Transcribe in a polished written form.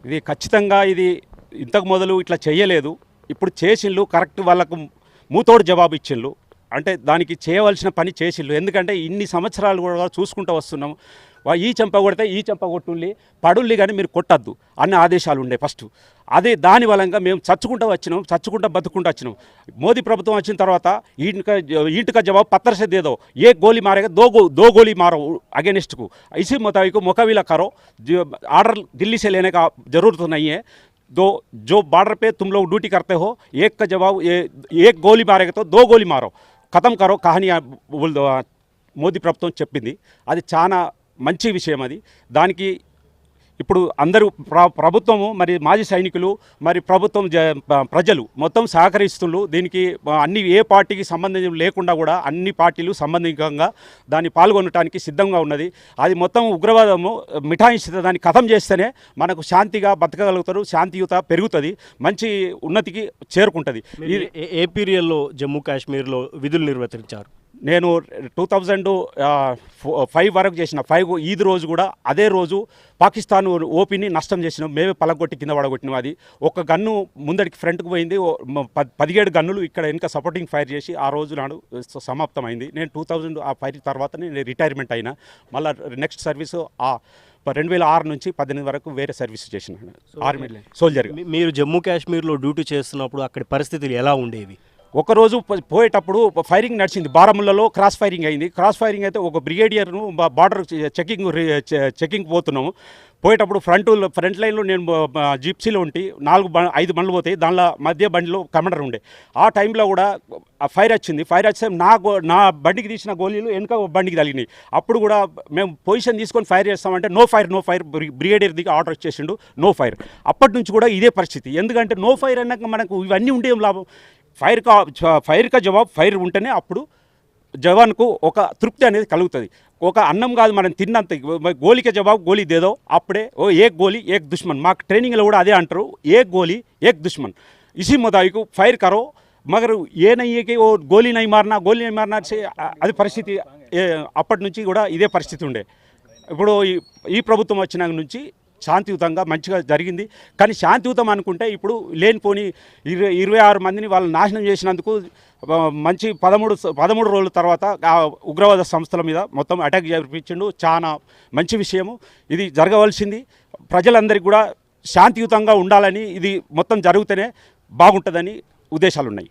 ఇది ఖచ్చితంగా ఇది ఇంతకు మొదలు ఇట్లా చేయలేదు. ఇప్పుడు చేసిండ్లు కరెక్ట్, వాళ్ళకు మూతోడు జవాబు ఇచ్చిండ్లు. అంటే దానికి చేయవలసిన పని చేసిండ్లు. ఎందుకంటే ఇన్ని సంవత్సరాలు కూడా చూసుకుంటూ వస్తున్నాం. ఈ చెంప కొడితే ఈ చెంప కొట్టుల్లి పడుల్లి కానీ మీరు కొట్టద్దు అన్న ఆదేశాలు ఉండే ఫస్ట్. అదే దాని వలంగా మేము చచ్చుకుంటా బతుకుంటూ వచ్చినాం. మోదీ ప్రభుత్వం వచ్చిన తర్వాత ఇంటిక జవాబు పత్తర్ से दे दो, एक गोली मारेगा दो गोली मारो अगेंस्ट को, इसी मुताबिक मुकाबला करो. ऑर्डर दिल्ली से लेने का ज़रूरत नहीं है. जो बॉर्डर पे तुम लोग ड्यूटी करते हो, एक का जवाब एक गोली मारेगा तो 2 गोली मारो, ఖతం కరో కహాని మోదీ ప్రభుత్వం చెప్పింది. అది చాలా మంచి విషయం. అది దానికి ఇప్పుడు అందరూ ప్రభుత్వము మరి మాజీ సైనికులు మరి ప్రభుత్వం ప్రజలు మొత్తం సహకరిస్తున్నారు దీనికి. అన్ని ఏ పార్టీకి సంబంధం లేకుండా కూడా అన్ని పార్టీలు సంబంధికంగా దాన్ని పాల్గొనడానికి సిద్ధంగా ఉన్నది. అది మొత్తం ఉగ్రవాదము మిఠాయిస్తే దాన్ని ఖతం చేస్తేనే మనకు శాంతిగా బతకగలుగుతారు, శాంతియుత పెరుగుతుంది, మంచి ఉన్నతికి చేరుకుంటుంది. ఏ పీరియడ్లో జమ్మూ కాశ్మీర్లో విధులు నిర్వర్తించారు? నేను 2005 వరకు చేసిన. 5 ఈద్ రోజు కూడా అదే రోజు పాకిస్తాన్ ఓపీని నష్టం చేసినాం. మేమే పలగొట్టి కింద పడగొట్టినాం. అది ఒక గన్ను ముందడికి ఫ్రంట్కి పోయింది, 17 గన్నులు ఇక్కడ వెనుక సపోర్టింగ్ ఫైర్ చేసి ఆ రోజు నాడు సమాప్తమైంది. నేను 2000 ఆ ఫైర్ తర్వాత నేను రిటైర్మెంట్ అయినా. మళ్ళీ నెక్స్ట్ సర్వీసు 2006 నుంచి 18 వరకు వేరే సర్వీస్ చేసిన ఆర్మీ సోల్జర్. మీరు జమ్మూ కాశ్మీర్లో డ్యూటీ చేస్తున్నప్పుడు అక్కడి పరిస్థితులు ఎలా ఉండేవి? ఒకరోజు పోయేటప్పుడు ఫైరింగ్ నడిచింది. బారాముల్లాలో క్రాస్ ఫైరింగ్ అయింది. క్రాస్ ఫైరింగ్ అయితే ఒక బ్రిగేడియర్ను బార్డర్ చెకింగ్ పోతున్నాము. పోయేటప్పుడు ఫ్రంట్ లైన్లో నేను జిప్సీలో ఉండి 5 బండ్లు పోతాయి, దానిలో మధ్య బండిలో కమాండర్ ఉండే. ఆ టైంలో కూడా ఫైర్ వచ్చింది. ఫైర్ వచ్చే నా బండికి తీసిన గోళీలు వెనుక బండికి తగిలినాయి. అప్పుడు కూడా మేము పొజిషన్ తీసుకొని ఫైర్ చేస్తామంటే నో ఫైర్ బ్రిగేడియర్ దిగి ఆర్డర్ ఇచ్చేసిండు, నో ఫైర్. అప్పటి నుంచి కూడా ఇదే పరిస్థితి. ఎందుకంటే నో ఫైర్ అన్నాక మనకు ఇవన్నీ ఉండేం లాభం. ఫైర్ కా జవాబు ఫైర్ ఉంటేనే అప్పుడు జవాన్కు ఒక తృప్తి అనేది కలుగుతుంది. ఒక అన్నం కాదు మనం తిన్నంత, గోలికే జవాబు గోలీ దేదో అప్పుడే ఏక్ గోలీ ఏక్ దుష్మన్. మాకు ట్రైనింగ్లో కూడా అదే అంటారు, ఏక్ గోలీ ఏక్ దుష్మన్. ఇसी मुताबिक ఫైర్ కరో మగర్ ఏ నయ్యేకి ఓ గోలీ నై మారినా అది పరిస్థితి. అప్పటి నుంచి కూడా ఇదే పరిస్థితి ఉండే. ఇప్పుడు ఈ ప్రభుత్వం వచ్చిన నుంచి శాంతియుతంగా మంచిగా జరిగింది. కానీ శాంతియుతం అనుకుంటే ఇప్పుడు లేనిపోని 26 మందిని వాళ్ళు నాశనం చేసినందుకు మంచి 13 రోజుల తర్వాత ఉగ్రవాద సంస్థల మీద మొత్తం అటాక్ జరిపించిండు. చాలా మంచి విషయము. ఇది జరగవలసింది. ప్రజలందరికీ కూడా శాంతియుతంగా ఉండాలని, ఇది మొత్తం జరిగితేనే బాగుంటుందని ఉద్దేశాలు ఉన్నాయి.